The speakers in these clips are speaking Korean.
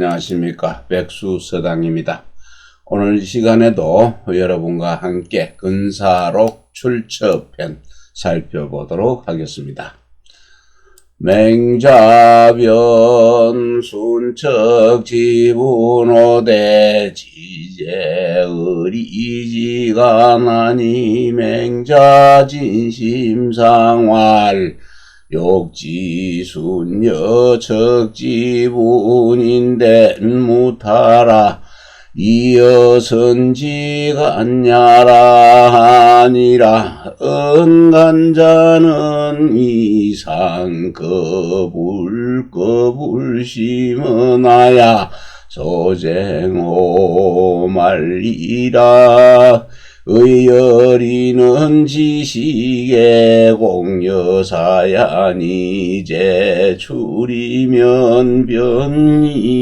안녕하십니까. 백수서당입니다. 오늘 이 시간에도 여러분과 함께 근사록 출처편 살펴보도록 하겠습니다. 맹자변 순척 지분오대 지제의리지가 나니 맹자 진심상활 욕지순여 척지분인데 무타라 이어선지간냐라 하니라 은간자는 이상 거불 심어나야 소쟁오 말리라 의열이는 지식의 공여사야니 제출이면 변일이었냐니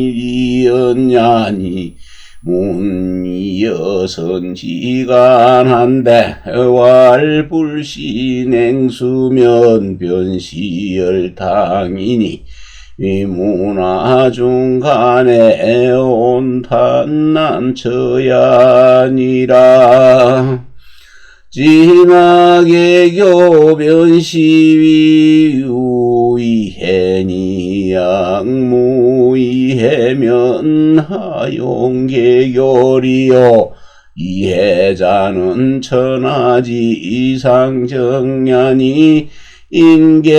문이여선지간한데 왈불신행수면 변시열당이니 문화중간에 온탄난처야니라 진하게 교변시위 우이해니 양무이해면 하용계교리요 이해자는 천하지 이상정야니 인계지출이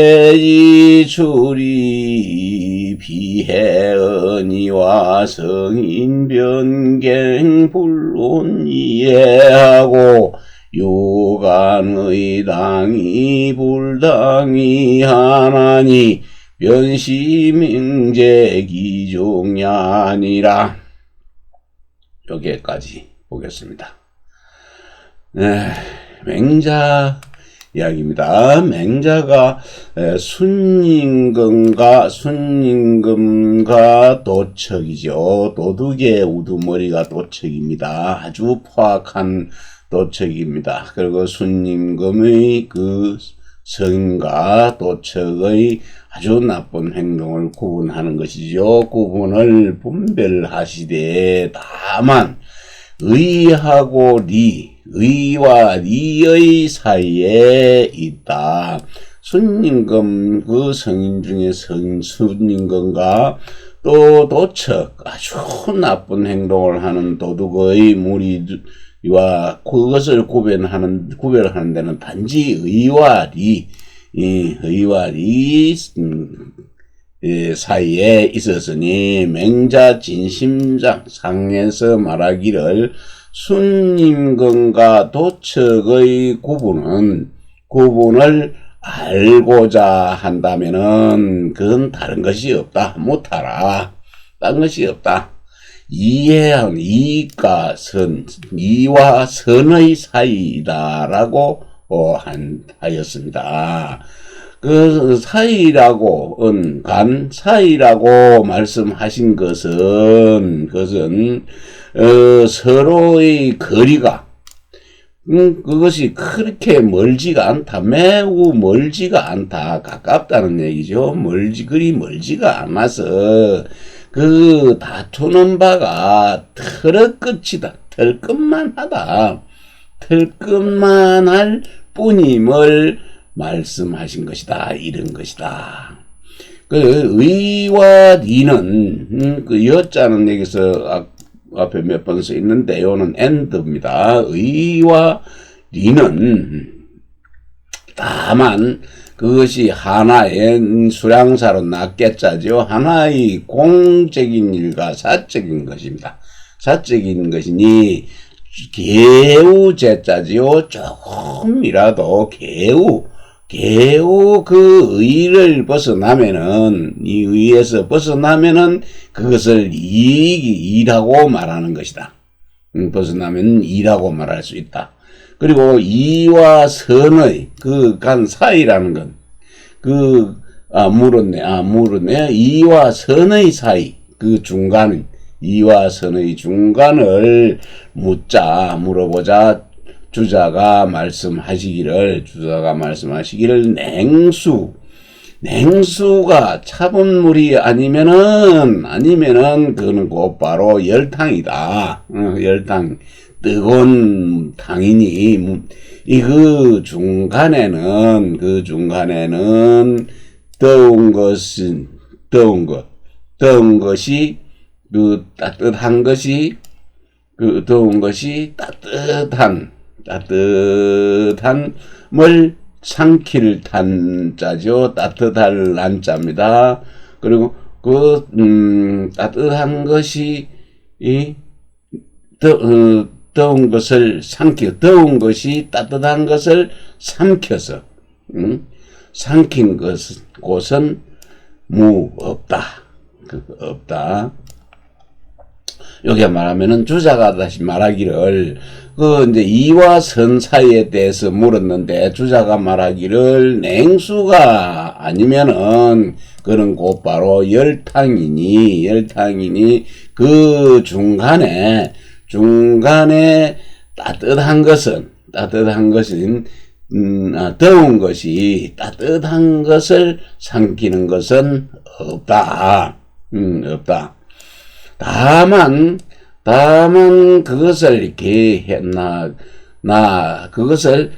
비해언이와 성인변경 불론 이해하고 유간의 당이 불당이 하나니 변시명제기중야니라. 여기까지 보겠습니다. 맹자 이야기입니다. 맹자가 순임금과 도척이죠. 도둑의 우두머리가 도척입니다. 아주 포악한 도척입니다. 그리고 순임금의 그 성인과 도척의 아주 나쁜 행동을 구분하는 것이죠. 구분을 분별하시되 다만 의하고 의와 리의 사이에 있다. 순임금 그 성인 중에 순임금과 또 도척 아주 나쁜 행동을 하는 도둑의 무리와 그것을 구별하는 데는 단지 의와 리 사이에 있었으니 맹자 진심장 상에서 말하기를 순임금과 도척의 구분을 알고자 한다면은 그건 다른 것이 없다. 못하라. 딴 것이 없다. 이해한 이가 이와 선의 사이다라고 하였습니다. 그 사이라고 사이라고 말씀하신 것은 서로의 거리가 그것이 그렇게 멀지가 않다. 매우 멀지가 않다. 가깝다는 얘기죠. 그리 멀지가 않아서 그 다투는 바가 털끝이다. 털끝만하다. 털끝만할 뿐임을 말씀하신 것이다. 이런 것이다. 그 의와 리는 그 여자는 여기서 앞에 몇 번 써 있는데 요는 end입니다. 의와 리는 다만 그것이 하나의 수량사로 낫겠자죠. 하나의 공적인 일과 사적인 것입니다. 사적인 것이니 개우제자지요. 조금이라도 개우 그 의를 벗어나면은 이 의에서 벗어나면은 그것을 이라고 말하는 것이다. 벗어나면 이라고 말할 수 있다. 그리고 이와 선의 그 간 사이라는 건 물었네. 이와 선의 사이 그 중간은 이와 선의 중간을 물어보자. 주자가 말씀하시기를 냉수 냉수가 차분 물이 아니면은 그거는 곧바로 열탕이다. 열탕. 뜨거운 탕이니 그 중간에는 뜨거운 것이 그 따뜻한 것이 뜨거운 것이 따뜻한 물 상키를 탄 자죠. 따뜻할 난자입니다. 그리고 따뜻한 것이 더운 것을 더운 것이 따뜻한 것을 삼켜서 삼킨 곳은 없다. 없다. 여기 말하면은 주자가 다시 말하기를 이제 이와 선 사이에 대해서 물었는데 주자가 말하기를 냉수가 아니면은 그는 곧바로 열탕이니 그 중간에 따뜻한 것은 더운 것이 따뜻한 것을 삼키는 것은 없다. 없다. 다만 그것을 이렇게 그것을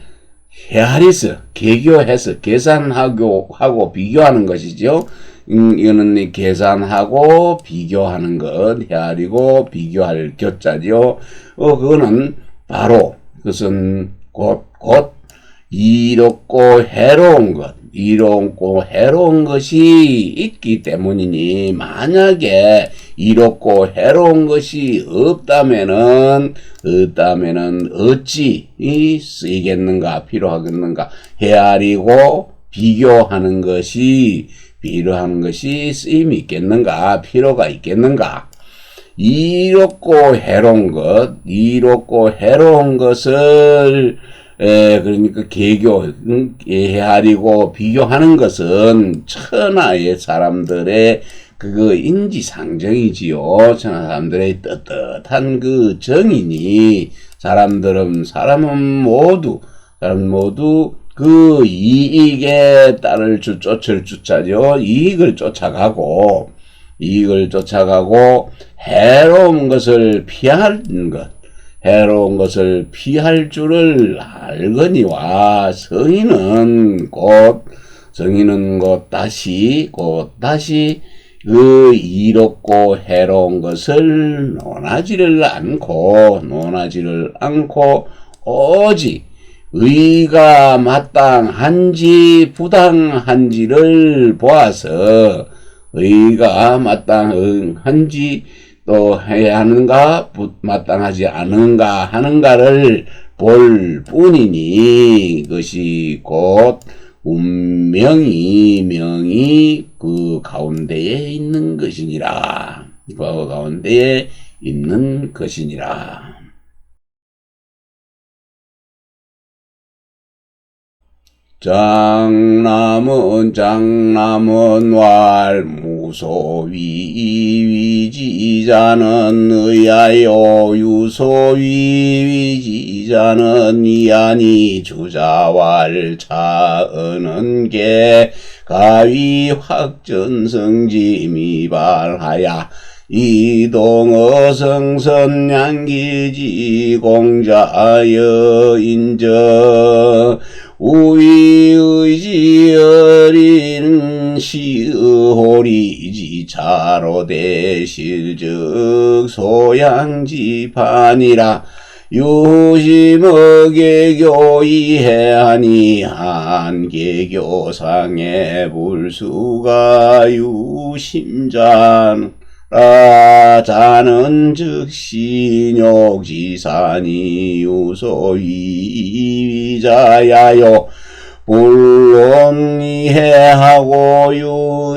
헤아리서 계교해서 계산하고 비교하는 것이죠. 이거는 계산하고 비교하는 것, 헤아리고 비교할 교자죠. 그거는 바로 그것은 곧 이롭고 해로운 것이 있기 때문이니, 만약에 이롭고 해로운 것이 없다면은 어찌 쓰이겠는가, 필요하겠는가, 헤아리고 비교하는 것이 쓰임이 있겠는가, 필요가 있겠는가. 이롭고 해로운 것을 그러니까 헤아리고 비교하는 것은 천하의 사람들의 인지상정이지요. 천하 사람들의 떳떳한 정이니, 사람은 모두 그 이익에 따를 쫓을 주자죠. 이익을 쫓아가고 해로운 것을 피할 줄을 알거니와, 성인은 곧 다시 그 이롭고 해로운 것을 논하지를 않고 오직 의가 마땅한지 부당한지를 보아서, 의가 마땅한지 또 해야 하는가, 마땅하지 않은가 하는가를 볼 뿐이니, 그것이 곧 명이 그 가운데에 있는 것이니라. 장남은 왈무소위 위지자는 의하여 유소위 위지자는 이하니 주자왈 차언은 게 가위 확전성지 미발하야 이동어성선 양기지 공자여 인저 우위의지 어린 시의호리지 자로대실즉 소양지판이라 유심어개교 이해하니 한개교상의 불수가 유심자라 자는 즉시 욕지사니 유소위자야요 물론 이해하고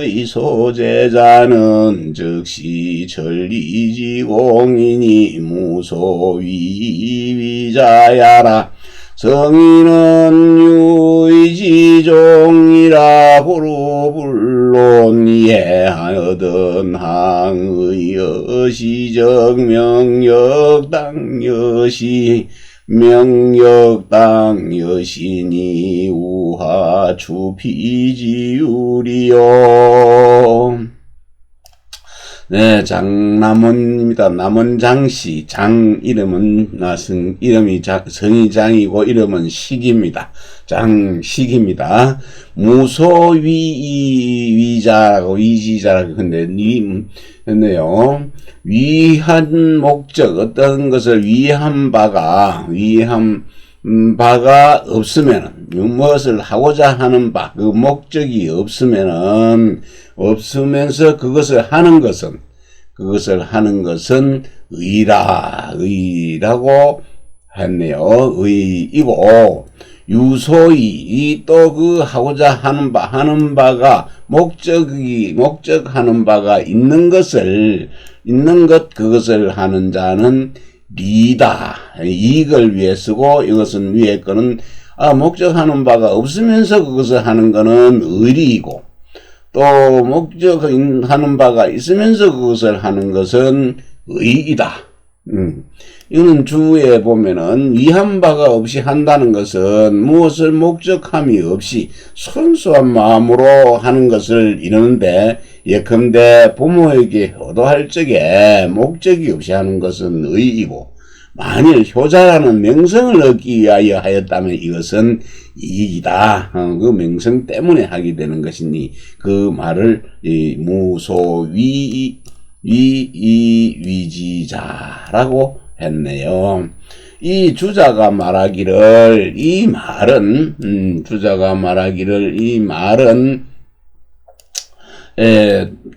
유의소제자는 즉시 전리지공이니 무소위자야라. 성인은 유의지종이라 물론 이해하여든 항의여시 정명역당여시 명역당 여신이 우하 주피지율이요. 네, 장남원입니다. 남원장씨, 장 이름은 성이 장이고 이름은 식입니다. 장식입니다. 무소위자라고 위지자라고 했네요. 위한 목적, 어떤 것을 위한 바가 없으면은, 무엇을 하고자 하는 바, 그 목적이 없으면서 그것을 하는 것은 의라고 했네요. 의이고, 유소이, 또 그 하고자 하는 바가, 목적하는 바가 그것을 하는 자는 리다. 이익을 위해 쓰고, 이것은 위에 거는, 목적하는 바가 없으면서 그것을 하는 거는 의리이고, 또 목적하는 바가 있으면서 그것을 하는 것은 의이다. 이거는 주에 보면은 위한 바가 없이 한다는 것은 무엇을 목적함이 없이 순수한 마음으로 하는 것을 이르는데, 예컨대 부모에게 효도할 적에 목적이 없이 하는 것은 의이고, 만일 효자라는 명성을 얻기 위하여 하였다면 이것은 이익이다. 그 명성 때문에 하게 되는 것이니 그 말을 위지자라고 했네요. 이 주자가 말하기를 이 말은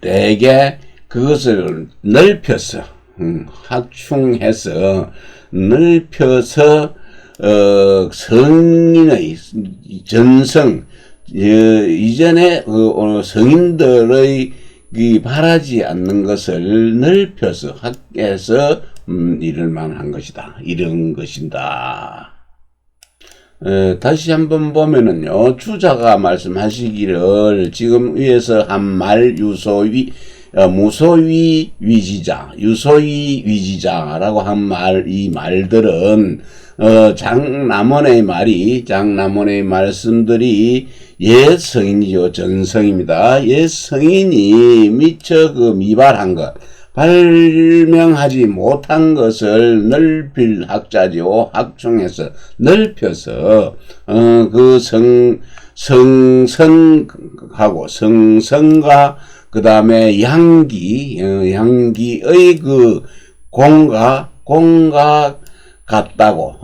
대개 그것을 넓혀서 확충해서 성인의 전성, 이전에 성인들의 바라지 않는 것을 넓혀서 학해서 이럴 만한 것이다. 이런 것이다. 다시 한번 보면은요, 주자가 말씀하시기를 지금 위에서 한 말 무소위 위지자, 유소위 위지자라고 한 이 말들은 장남원의 말씀들이 옛 성인이죠. 전성입니다. 옛 성인이 미처 미발한 것, 발명하지 못한 것을 넓힐 학자죠. 확충해서 넓혀서 성성과 그 다음에 양기의 공과 같다고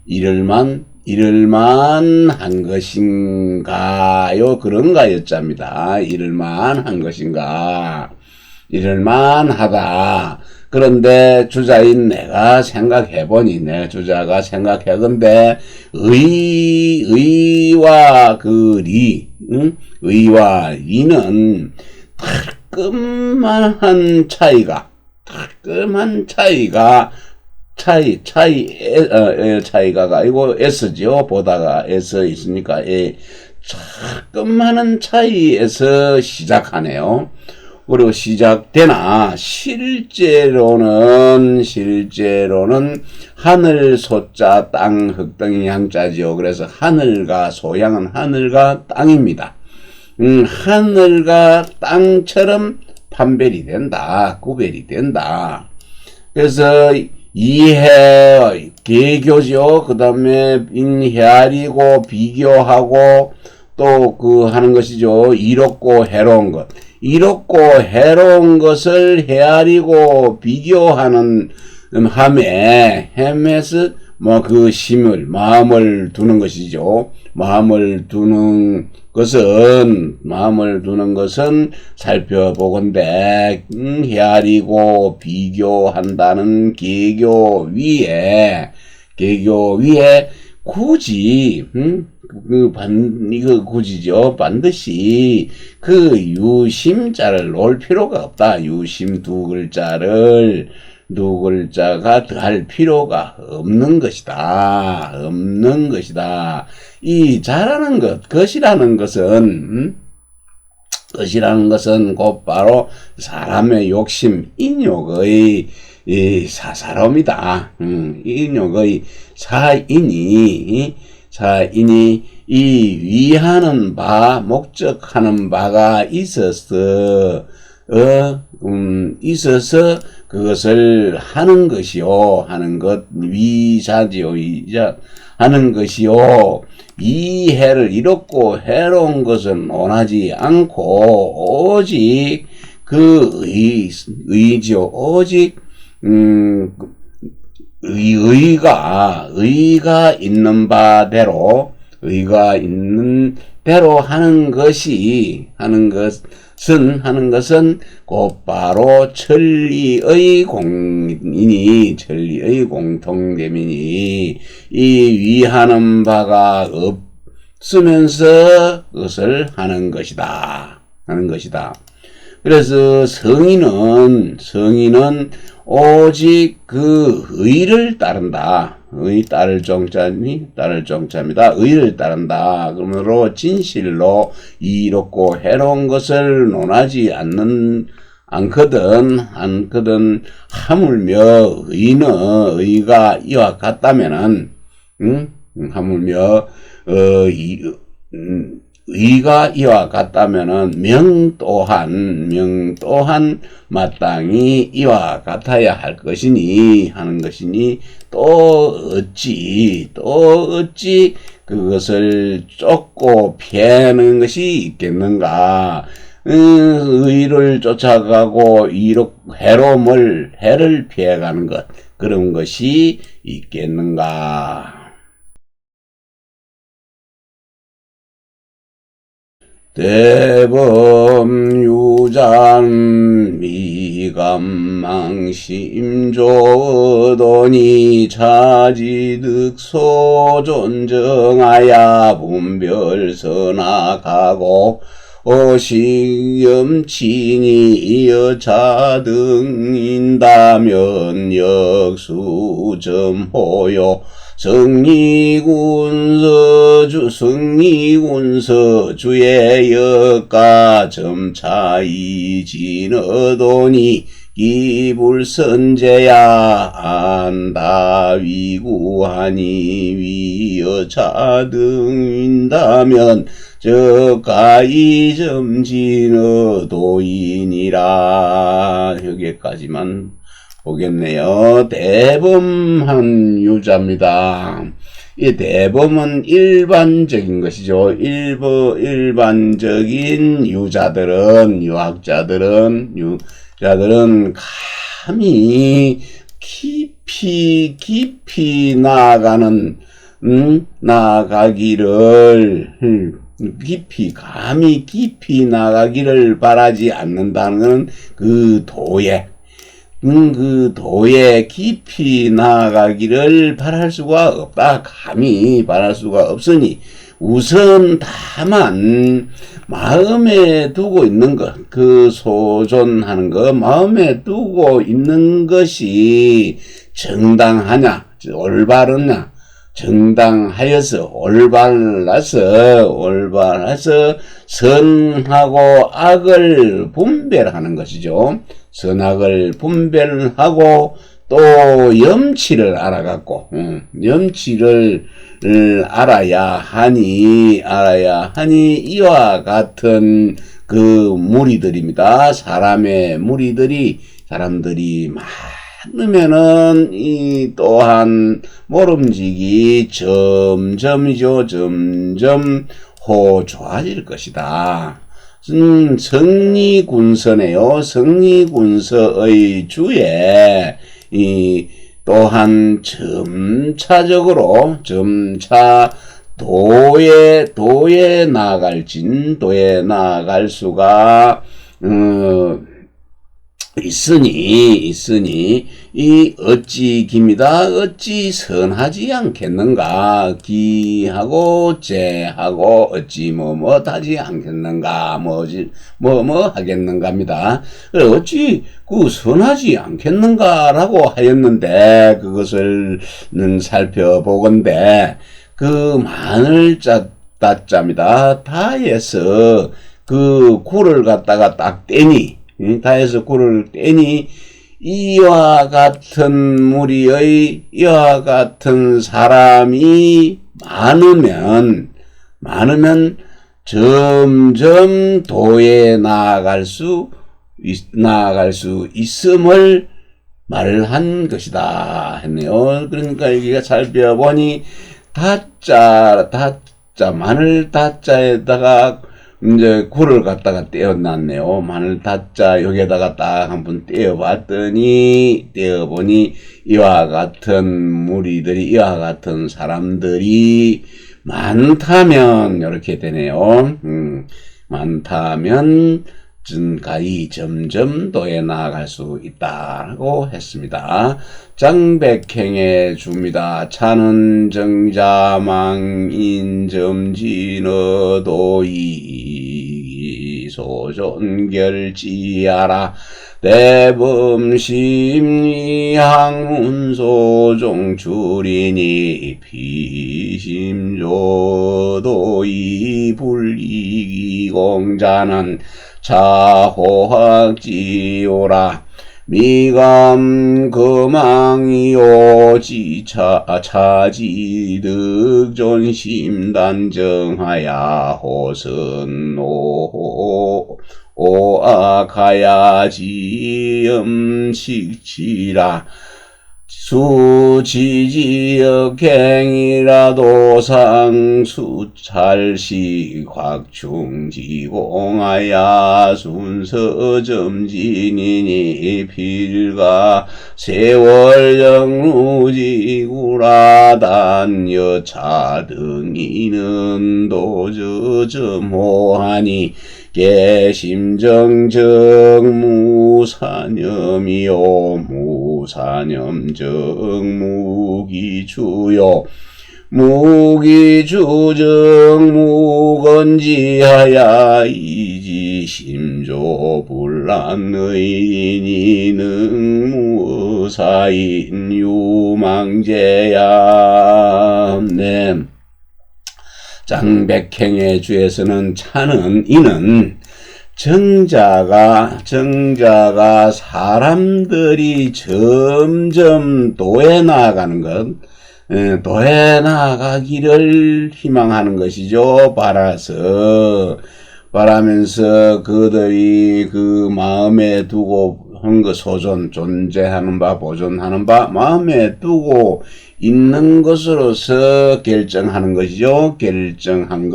이럴만 한 것인가요? 그런가 여짜입니다. 이럴만 한 것인가? 이럴만하다. 그런데 주자인 내가 생각해보니, 주자가 생각해본데, 의와 의와 리는 따끔한 차이가 아니고 S죠. 보다가 S 있으니까 조금만한 차이에서 시작하네요. 그리고 시작되나 실제로는 하늘 소자 땅 흙덩이 양자지요. 그래서 소양은 하늘과 땅입니다. 하늘과 땅처럼 판별이 된다. 구별이 된다. 그래서 개교죠. 그 다음에 헤아리고 비교하고 또 하는 것이죠. 이롭고 해로운 것. 이롭고 해로운 것을 헤아리고 비교하는 함에서 마음을 두는 것이죠. 마음을 두는 것은 살펴보건대 헤아리고 비교한다는 개교 위에 굳이 이거 굳이죠. 반드시 유심자를 놓을 필요가 없다. 유심 두 글자가 더할 필요가 없는 것이다. 이 자라는 것이라는 것은 곧바로 사람의 욕심, 인욕의 이 사사로움이다. 거의 사인이 이 위하는 바, 목적하는 바가 있어서 그것을 하는 것이요. 하는 것, 위자지요. 하는 것이요. 이 해를 이롭고 해로운 것은 논하지 않고, 오직 그 의지요. 오직, 의가 있는 바대로, 하는 것은 곧바로 천리의 공통됨이니, 이 위하는 바가 없으면서 그것을 하는 것이다. 그래서 성인은 오직 그 의를 따른다. 따를 정자입니다. 의를 따른다. 그러므로 진실로 이롭고 해로운 것을 논하지 않거든. 하물며 의가 이와 같다면은, 의가 이와 같다면은 명 또한 마땅히 이와 같아야 하는 것이니 또 어찌 그것을 쫓고 피하는 것이 있겠는가? 의를 쫓아가고 해를 피해가는 것, 그런 것이 있겠는가? 대범 유장 미감망심조더니 자지득소존정하야 분별서나가고 어식염친이 여자 등인다면 역수점호요 성리군서 주의 역가 점차이 지너도니 기불선제야 안다위구하니 위여자 등인다면 저가이 점진어도이니라. 여기까지만 보겠네요. 대범한 유자입니다. 이 대범은 일반적인 것이죠. 일반적인 유학자들은 감히 깊이 감히 깊이 나가기를 바라지 않는다는 그 도에 깊이 나아가기를 바랄 수가 없다. 감히 바랄 수가 없으니 우선 다만 마음에 두고 있는 것, 그 소존하는 것, 마음에 두고 있는 것이 정당하냐, 올바르냐, 정당하여서 올바라서 선하고 악을 분별하는 것이죠. 선악을 분별하고 또 염치를 알아갖고 염치를 알아야 하니 이와 같은 그 무리들입니다. 사람들이 많으면은 이 또한 모름지기 점점 좋아질 것이다. 성리군서네요. 성리군서의 주에 또한 점차 도에 나아갈 수가 있으니 이 어찌 선하지 않겠는가? 기하고 제하고 어찌 하지 않겠는가? 뭐 하겠는가입니다. 그래 어찌 선하지 않겠는가라고 하였는데 그것을 살펴보건대 그 마늘 따자입니다. 다에서 그 굴을 갖다가 딱 떼니 다에서 굴을 떼니 이와 같은 무리의 이와 같은 사람이 많으면 점점 도에 나아갈 수 있음을 말한 것이다 했네요. 그러니까 여기가 살펴보니 마늘 다자에다가 이제 굴을 갖다가 떼어놨네요. 마늘 다자 여기에다가 딱 한번 떼어보니 이와 같은 무리들이 이와 같은 사람들이 많다면 이렇게 되네요. 많다면 가히 점점 도에 나아갈 수 있다고 했습니다. 장백행에 줍니다. 차는 정자망인점진어도이 소존결지하라 대범심리학문소종출이니 피심조도이 불이공자는 자호학지오라 미감 금왕이요 차지득존심단정하야 호선노 오악하야지음식치라 수지지역행이라도 상수찰시 곽충지공하야 순서점진이니 필가 세월영루지구라단여차 등이는 도저점호하니 개심정정무사념이요 무사념정무기주요 무기주정무건지하야 이지심조불란의인이 능무사인 유망제야. 네. 장백행의 주에서는 차는 이는 정자가 사람들이 점점 도에 나아가는 것, 도에 나아가기를 희망하는 것이죠. 바라면서 그들이 그 마음에 두고 한 것 존재하는 바, 보존하는 바, 마음에 두고 있는 것으로서 결정하는 것이죠. 결단한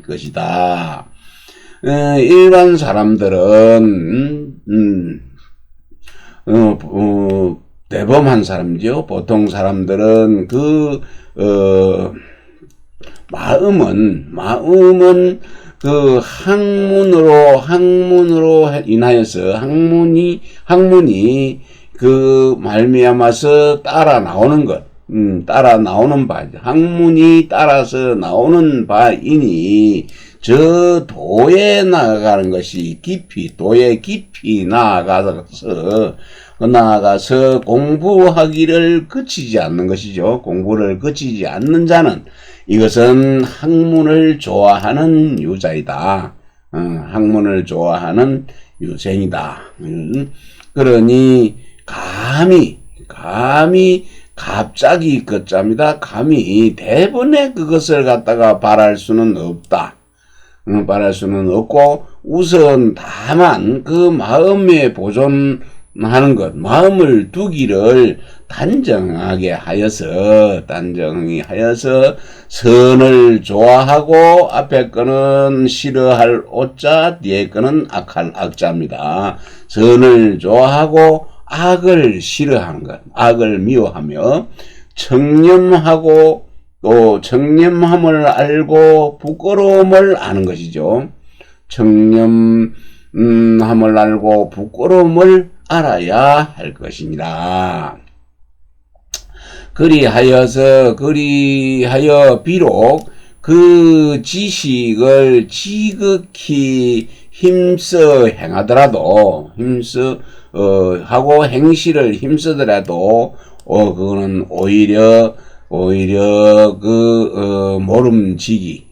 것이다. 일반 사람들은, 대범한 사람이죠. 보통 사람들은 마음은 그 학문으로 인하여서 학문이 그 말미암아서 따라 나오는 것, 따라 나오는 바, 학문이 따라서 나오는 바이니 저 도에 나아가는 것이 도에 깊이 나아가서 공부하기를 그치지 않는 것이죠. 공부를 그치지 않는 자는 이것은 학문을 좋아하는 유자이다. 학문을 좋아하는 유생이다. 그러니 갑자기 끝자입니다. 감히 대번에 그것을 갖다가 바랄 수는 없다. 바랄 수는 없고 우선 다만 그 마음에 보존하는 것, 마음을 두기를 단정하게 하여서 선을 좋아하고 앞에 거는 싫어할 오자, 뒤에 거는 악할 악자입니다. 선을 좋아하고 악을 싫어하는 것, 악을 미워하며 청렴하고 또 청렴함을 알고 부끄러움을 아는 것이죠. 청렴함을 알고 부끄러움을 알아야 할 것입니다. 그리하여 비록 그 지식을 지극히 힘써 행하더라도 하고 행실을 힘쓰더라도 그거는 오히려 모름지기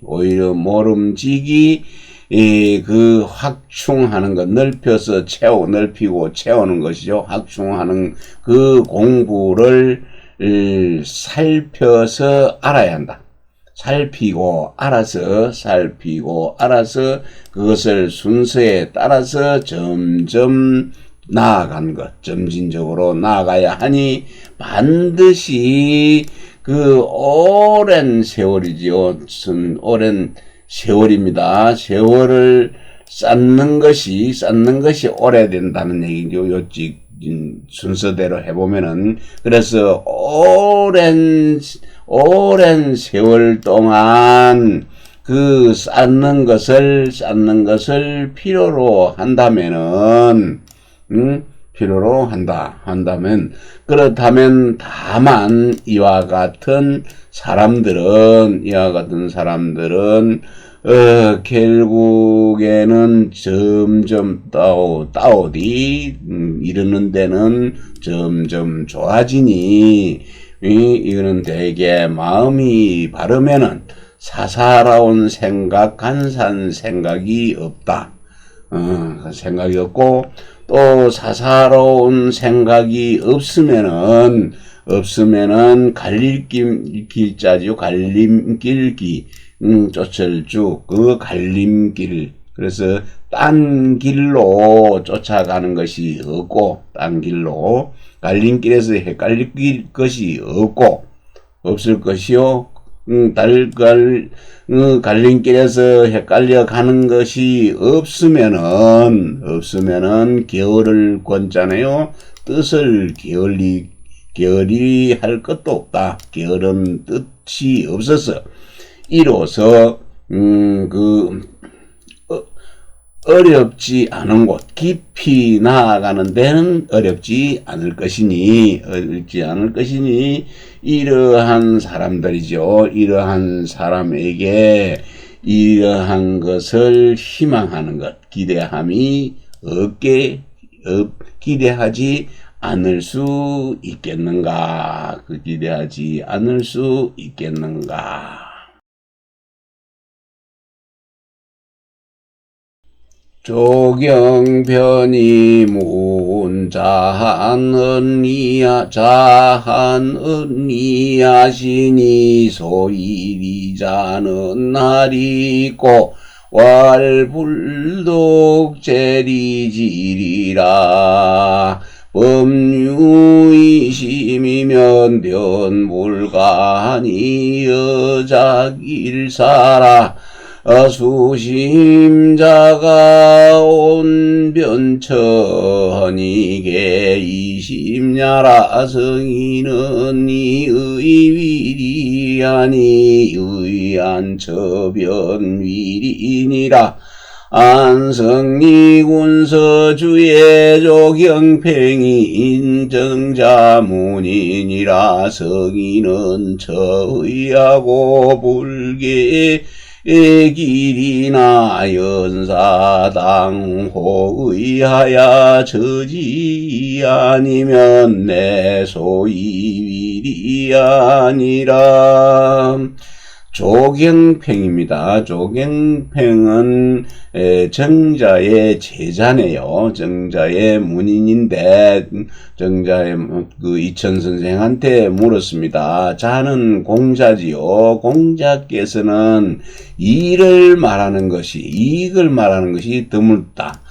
그 확충하는 것, 넓혀서 넓히고 채우는 것이죠. 확충하는 그 공부를 살펴서 알아야 한다. 살피고 알아서 그것을 순서에 따라서 점점 나아간 것, 점진적으로 나아가야 하니 반드시 그 오랜 세월이지요. 오랜 세월입니다. 세월을 쌓는 것이 오래된다는 얘기죠. 요직 순서대로 해보면은. 그래서 오랜 세월 동안 그 쌓는 것을 필요로 한다면은, 그렇다면 다만 이와 같은 사람들은 결국에는 점점 따오디 이르는 데는 점점 좋아지니, 이거는 되게 마음이 바르면은 사사로운 생각, 간사한 생각이 없다. 생각이 없고, 또 사사로운 생각이 없으면은 갈림길자죠. 갈림길기, 쫓을쭉, 그 갈림길. 그래서 딴 길로 쫓아가는 것이 없고, 갈림길에서 헷갈릴 것이 없을 것이요. 갈림길에서 헷갈려 가는 것이 없으면은 게으를 권잖아요. 뜻을 게으리 할 것도 없다. 게으른 뜻이 없어서 이로써 어렵지 않은 곳, 깊이 나아가는 데는 어렵지 않을 것이니, 이러한 사람들이죠. 이러한 사람에게 이러한 것을 희망하는 것, 기대하지 않을 수 있겠는가? 기대하지 않을 수 있겠는가? 조경편이 자한언니하시니 소일이자는 날이 있고 왈불독제리지리라. 법유의심이면 변불가니 여자길사라. 수심자가 온변천이게 이심야라. 성인은 이의위리하니 의안처변위리니라. 안성리군서주의 조경팽이 인정자문이니라. 성인은 처의하고 불계의 길이나 연사당호의하야 저지 아니면 내 소이위리 아니라. 조경팽입니다. 조경팽은 정자의 제자네요. 정자의 문인인데 정자의 그 이천 선생한테 물었습니다. 자는 공자지요. 공자께서는 이익을 말하는 것이 드물다.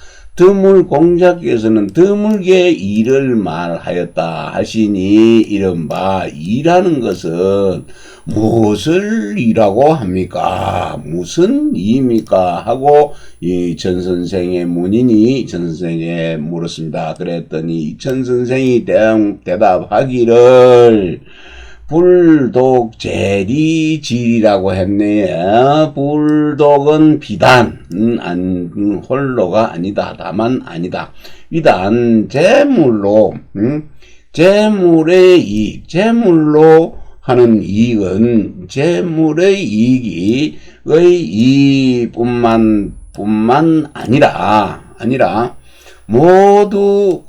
공자께서는 드물게 일을 말하였다 하시니, 이른바 일하는 것은 무엇을 일하고 합니까? 무슨 일입니까? 하고 이 전 선생의 문인이 전 선생에게 물었습니다. 그랬더니 전 선생이 대답하기를 불독제리질이라고 했네요. 불독은 비단, 홀로가 아니다. 다만 아니다. 비단 재물로, 재물의 이익, 재물로 하는 이익은 재물의 이익뿐만 아니라 모두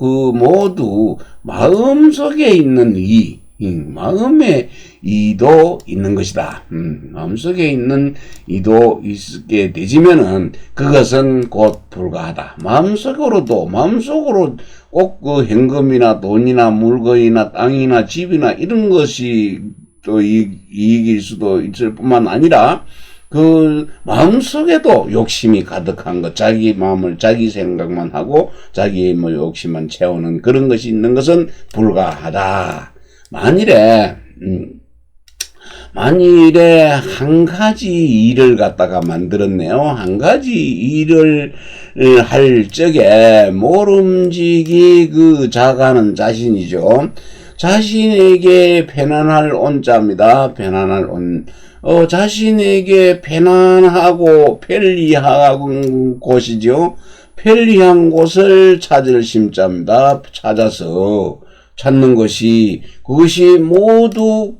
마음속에 있는 이익, 마음의 이도 있는 것이다. 마음속에 있는 이도 있게 되지면은 그것은 곧 불가하다. 마음속으로 꼭 그 현금이나 돈이나 물건이나 땅이나 집이나 이런 것이 또 이익일 수도 있을 뿐만 아니라 그 마음속에도 욕심이 가득한 것, 자기 마음을 자기 생각만 하고 자기 뭐 욕심만 채우는 그런 것이 있는 것은 불가하다. 만일에 한 가지 일을 갖다가 만들었네요. 한 가지 일을 할 적에 모름지기 그 자가는 자신이죠. 자신에게 편안할 온자입니다. 편안할 온. 자신에게 편안하고 편리한 곳이죠. 편리한 곳을 찾을 심자입니다. 찾는 것이 그것이 모두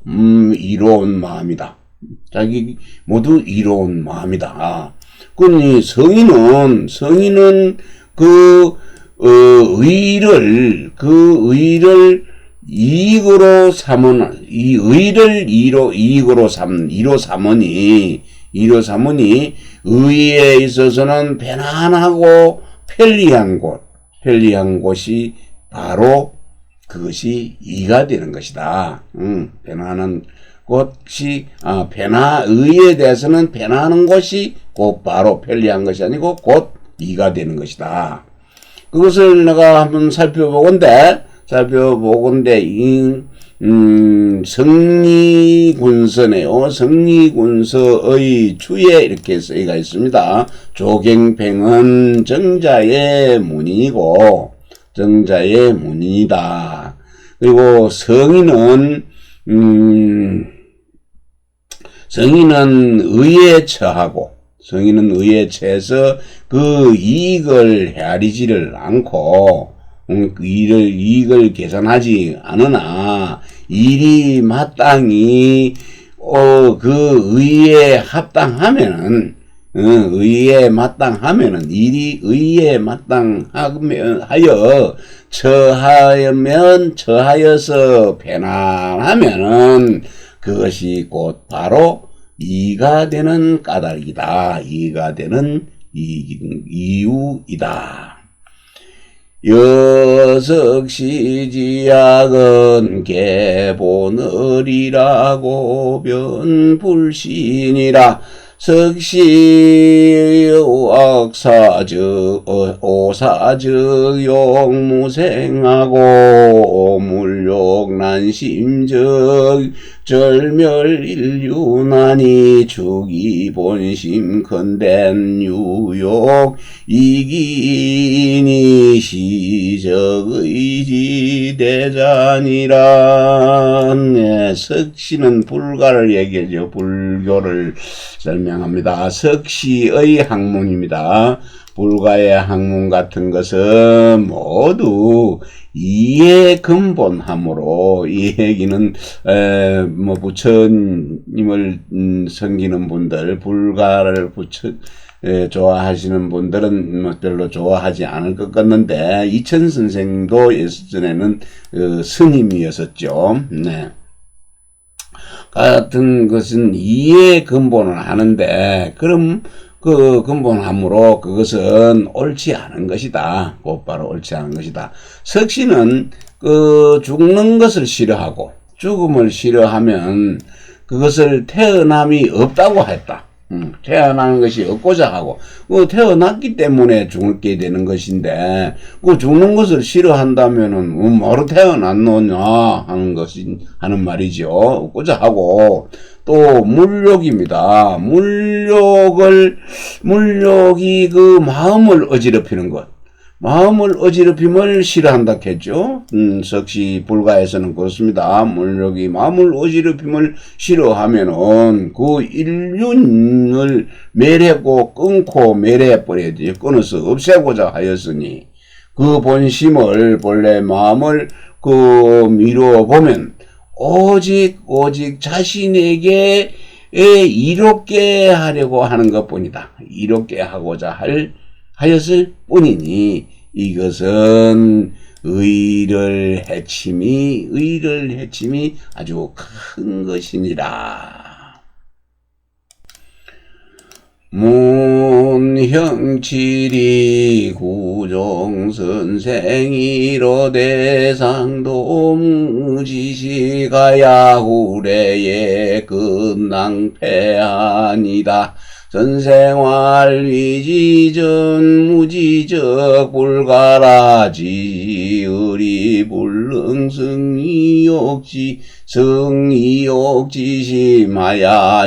이로운 마음이다. 모두 이로운 마음이다. 그러니 성인은 의를 이익으로 삼은 이 의를 이익으로 삼으니 의에 있어서는 편안하고 편리한 곳이 바로 그것이 이가 되는 것이다. 편안한 곳이 의에 대해서는 편안한 곳이 곧 바로 편리한 것이 아니고 곧 이가 되는 것이다. 그것을 내가 한번 살펴보건대 성리군서네요. 성리군서의 주에 이렇게 쓰여가 있습니다. 조경팽은 정자의 문인이다. 그리고 성인은 의에 처해서 그 이익을 헤아리지를 않고 이익을 계산하지 않으나 일이 마땅히 그 의에 합당하면은 일이 의에 마땅하여 처하여서 편안하면은 그것이 곧 바로 이가 되는 까닭이다. 이가 되는 이유이다. 여석시지약은 개보늘이라고 변불신이라 오사즉 용무생하고 물욕난심즉 절멸인류나니 주기본심 컨댄 유욕 이기니 시적의지 대자니라. 석시는 불가를 얘기하죠. 불교를 설명합니다. 석시의 학문입니다. 불가의 학문 같은 것은 모두 이의 근본함으로, 이 얘기는 부처님을 섬기는 분들, 불가를 좋아하시는 분들은 별로 좋아하지 않을 것 같는데, 이천 선생도 예전에는 스님이었었죠. 네. 같은 것은 이의 근본을 하는데, 그럼 그 근본함으로 그것은 옳지 않은 것이다. 곧바로 옳지 않은 것이다. 석시는 죽는 것을 싫어하고 죽음을 싫어하면 그것을 태어남이 없다고 했다. 태어나는 것이 없고자 하고 태어났기 때문에 죽게 되는 것인데 죽는 것을 싫어한다면은 뭐로 태어났노냐 하는 말이죠. 없고자 하고 또 물욕입니다. 물욕이 그 마음을 어지럽히는 것. 마음을 어지럽힘을 싫어한다 했죠. 석시 불가에서는 그렇습니다. 물욕이 마음을 어지럽힘을 싫어하면은 그 일륜을 끊고 매래해버려야지. 끊어서 없애고자 하였으니 그 본심을 본래 마음을 미루어 보면 오직 자신에게 이롭게 하려고 하는 것뿐이다. 이롭게 하고자 하였을 뿐이니 이것은 의를 해침이 아주 큰 것이니라. 문형칠이 구종선생이로 대상도 무지시가야 후래에 급낭패하니다. 전생활 위지전 무지적 불가라지 의리 불능승이욕지 성이욕지심하야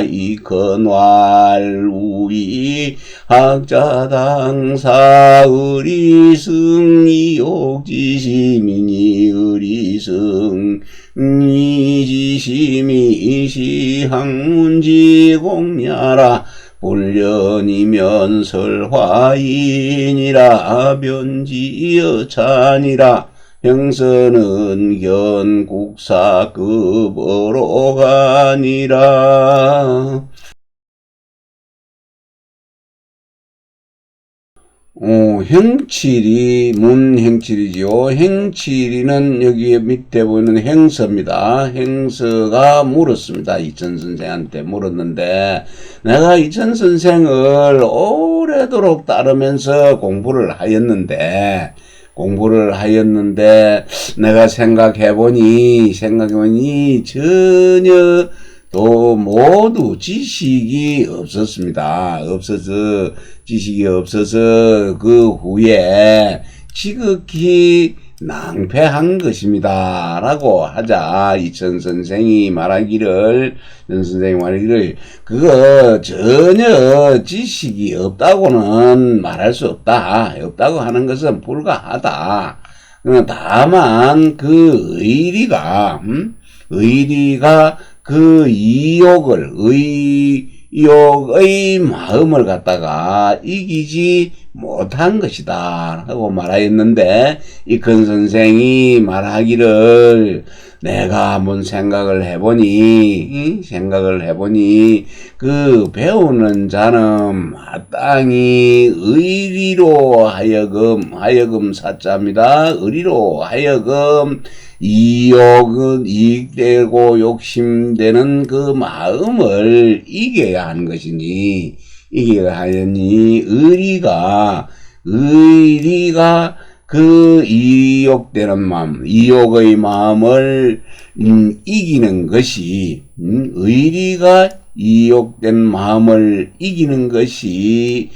이건활 우이 학자당사 의리승이욕지심이니 의리승 이지심이 시학문지공야라 불련이면 설화인이라 변지여찬이라 형선은 견국사급으로 가니라. 행칠이 문행칠이지요. 행칠이는 여기 밑에 보이는 행서입니다. 행서가 물었습니다. 이천 선생한테 물었는데, 내가 이천 선생을 오래도록 따르면서 공부를 하였는데 내가 생각해보니 전혀 또 모두 지식이 없었습니다. 지식이 없어서 그 후에 지극히 낭패한 것입니다. 라고 하자. 이천 선생이 말하기를, 그거 전혀 지식이 없다고는 말할 수 없다. 없다고 하는 것은 불가하다. 다만 그 의리가 그 의욕의 마음을 갖다가 이기지 못한 것이다 하고 말하였는데, 이 큰 선생이 말하기를 내가 한번 생각을 해보니 그 배우는 자는 마땅히 의리로 하여금 사자입니다. 의리로 하여금 이익되고 욕심되는 그 마음을 이겨야 하는 것이니, 의리가 그 이욕되는 마음, 이욕의 마음을 이기는 것이, 의리가 이욕된 마음을 이기는 것이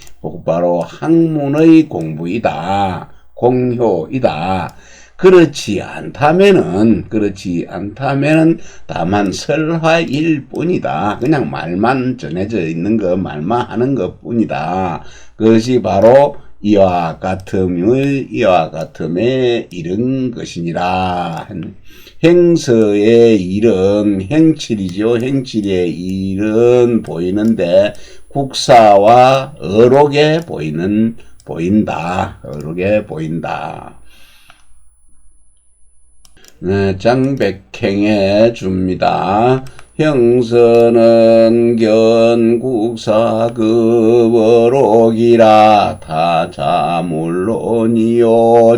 바로 학문의 공부이다, 공효이다. 그렇지 않다면은 다만 설화일 뿐이다. 그냥 말만 전해져 있는 것, 말만 하는 것 뿐이다. 그것이 바로 이와 같음에 이른 것이니라. 행서의 일은 행칠이죠. 행칠의 일은 보이는데 국사와 어록에 보인다. 어록에 보인다. 장백행해 줍니다. 형서는 견국사급어록이라 타자물론이요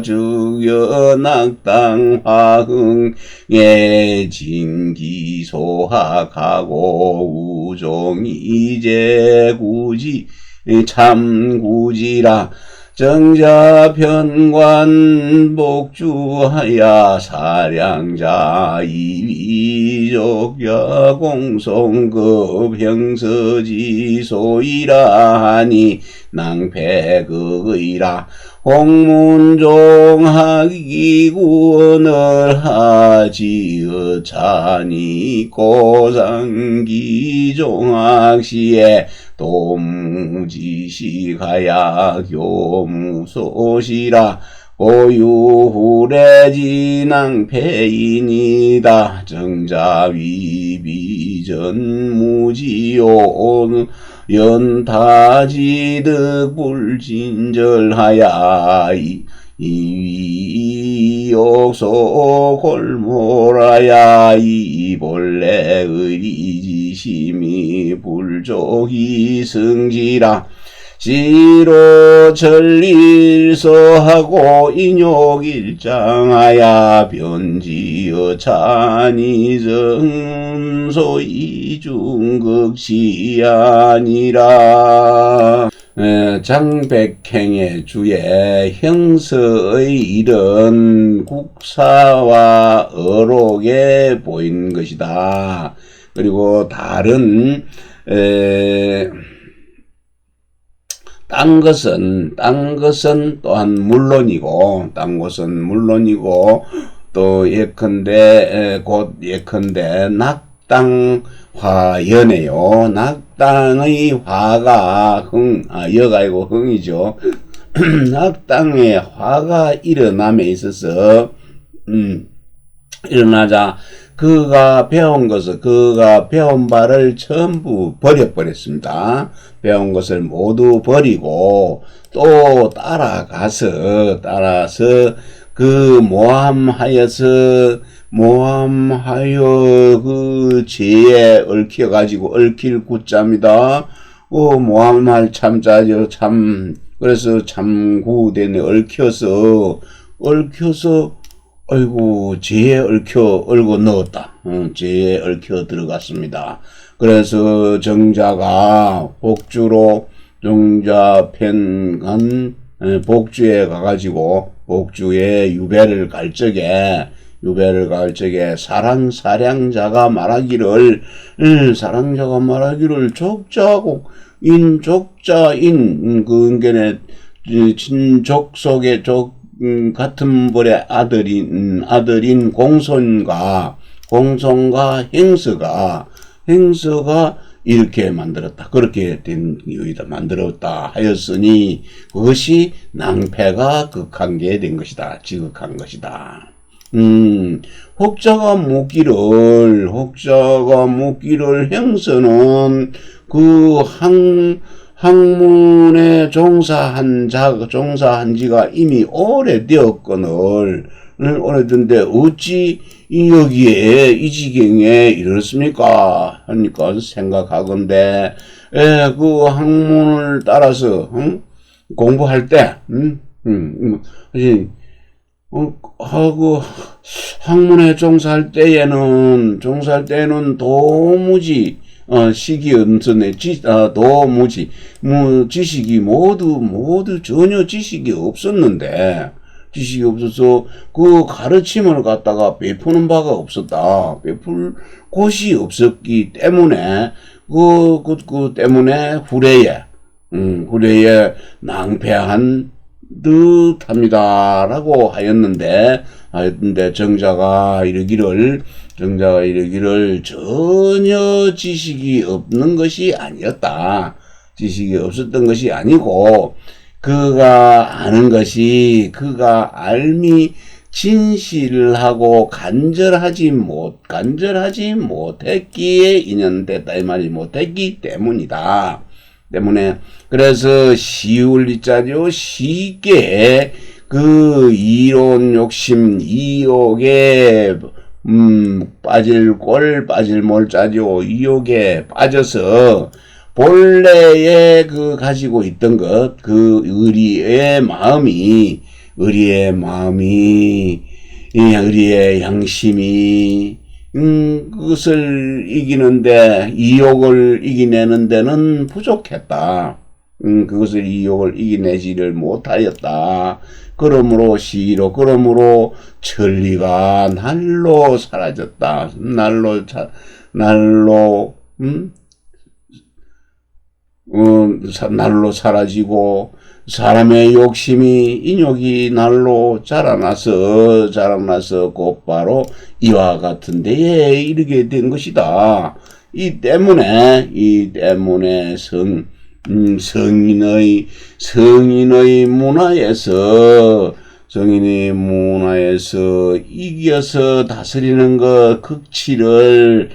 즉연악당 화흥에 진기소학하고 우종이제구지 참구지라 정자편관 복주하야 사량자 이위족야 공송급 형서지소이라 하니 낭패극의라 홍문종학이구원을 하지어차니 고상기종학시에 도무지시가야 교무소시라 고유후래진앙패인이다 정자위비전무지요 연타지득불진절하야 이위옥소 골몰하야 이본래 의리지심이 불족이 승지라 시로 전릴서하고 인욕일장하야 변지어 찬이정소 이중극시아니라. 장백행의 주에 형서의 일은 국사와 어록에 보인 것이다. 그리고 다른 딴 것은 또한 물론이고, 또 곧 예컨대 낙당화연해요. 낙당의 화가 여가 아니고 흥이죠. 낙당의 화가 일어남에 있어서, 일어나자 그가 배운 바를 전부 버려버렸습니다. 배운 것을 모두 버리고 또 따라서 그 모함하여 그 죄에 얽혀가지고 얽힐 구자입니다. 모함할 참자죠. 그래서 참구되네. 얽혀서 아이고, 죄에 얽혀 넣었다. 죄에 얽혀 들어갔습니다. 그래서 정자가 정자 편간 복주에 가가지고, 복주에 유배를 갈 적에 사량자가 말하기를 족자고, 그 은견에 친족 속에 같은 벌의 아들인 공손과 행서가 이렇게 만들었다. 그렇게 된 이유이다. 만들었다 하였으니 그것이 낭패가 극한 게 된 것이다. 지극한 것이다. 혹자가 묻기를 행서는 그 학문에 종사한 지가 이미 오래되었거늘, 오래된데 어찌 여기에 이 지경에 이렇습니까? 하니까 생각하건대, 그 학문을 따라서, 공부할 때, 하고, 학문에 종사할 때에는 도무지, 시기 없었네. 도무지, 지식이 모두 전혀 지식이 없었는데, 없어서 그 가르침을 갖다가 베푸는 바가 없었다. 베풀 곳이 없었기 때문에, 때문에 후래에 낭패한 듯합니다. 라고 하였는데, 정자가 이르기를 전혀 지식이 없는 것이 아니었다. 지식이 없었던 것이 아니고, 그가 알미 진실하고 간절하지 못했기에 인연됐다. 이 말이 못했기 때문이다. 그래서 쉬울 리자죠. 쉽게 그 이론 욕심, 이욕에 빠질 몰자죠. 이욕에 빠져서 본래에 가지고 있던 것, 의리의 양심이, 그것을 이기는데, 이욕을 이기내는 데는 부족했다. 그것을 이욕을 이기내지를 못하였다. 그러므로 천리가 날로 사라졌다. 날로 사라지고, 사람의 욕심이, 인욕이 날로 자라나서 곧바로 이와 같은 데에 이르게 된 것이다. 이 때문에 성인의 문화에서 이겨서 다스리는 것, 극치를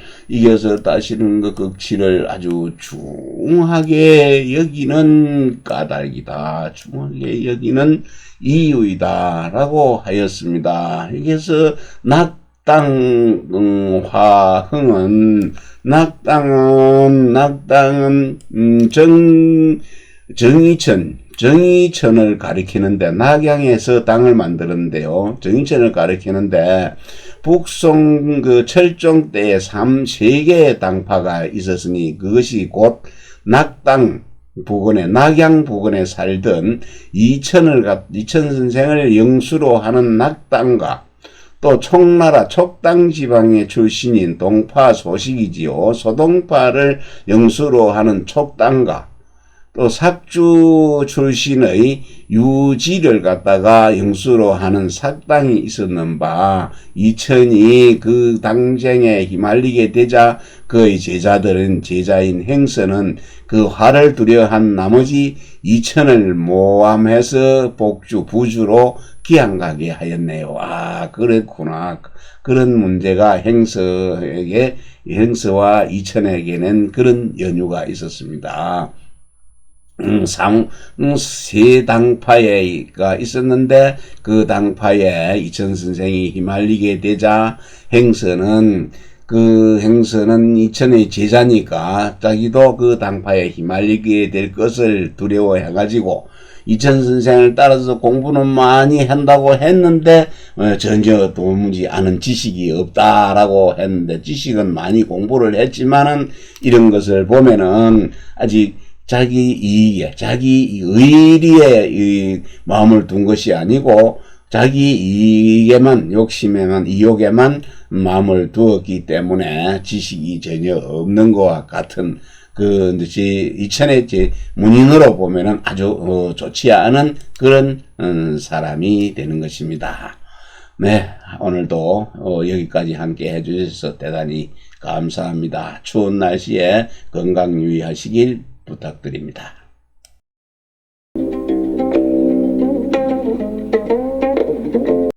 아주 중하게 여기는 까닭이다. 중하게 여기는 이유이다. 라고 하였습니다. 여기서 낙당은 정의천을 가리키는데, 낙양에서 땅을 만들었는데요. 정의천을 가리키는데, 북송 그 철종 때에 3개의 당파가 있었으니, 그것이 곧 낙양 부근에 살던 이천 선생을 영수로 하는 낙당과, 또 총나라 촉당 지방의 출신인 동파 소식이지요. 소동파를 영수로 하는 촉당과, 또 삭주 출신의 유지를 갖다가 영수로 하는 삭당이 있었는 바, 이천이 그 당쟁에 휘말리게 되자 그의 제자인 행서는 그 화를 두려한 나머지 이천을 모함해서 부주로 귀양가게 하였네요. 아, 그랬구나. 그런 문제가 행서와 이천에게는 그런 연유가 있었습니다. 세 당파가 있었는데, 그 당파에 이천 선생이 휘말리게 되자 행서는 이천의 제자니까 자기도 그 당파에 휘말리게 될 것을 두려워해가지고 이천 선생을 따라서 공부는 많이 한다고 했는데 전혀 도무지 아는 지식이 없다라고 했는데, 지식은 많이 공부를 했지만은 이런 것을 보면은 아직 자기 이익에, 자기 의리에 마음을 둔 것이 아니고 자기 이익에만, 이욕에만 마음을 두었기 때문에 지식이 전혀 없는 것과 같은 이천의 문인으로 보면은 아주 좋지 않은 그런 사람이 되는 것입니다. 네, 오늘도 여기까지 함께 해주셔서 대단히 감사합니다. 추운 날씨에 건강 유의하시길 부탁드립니다.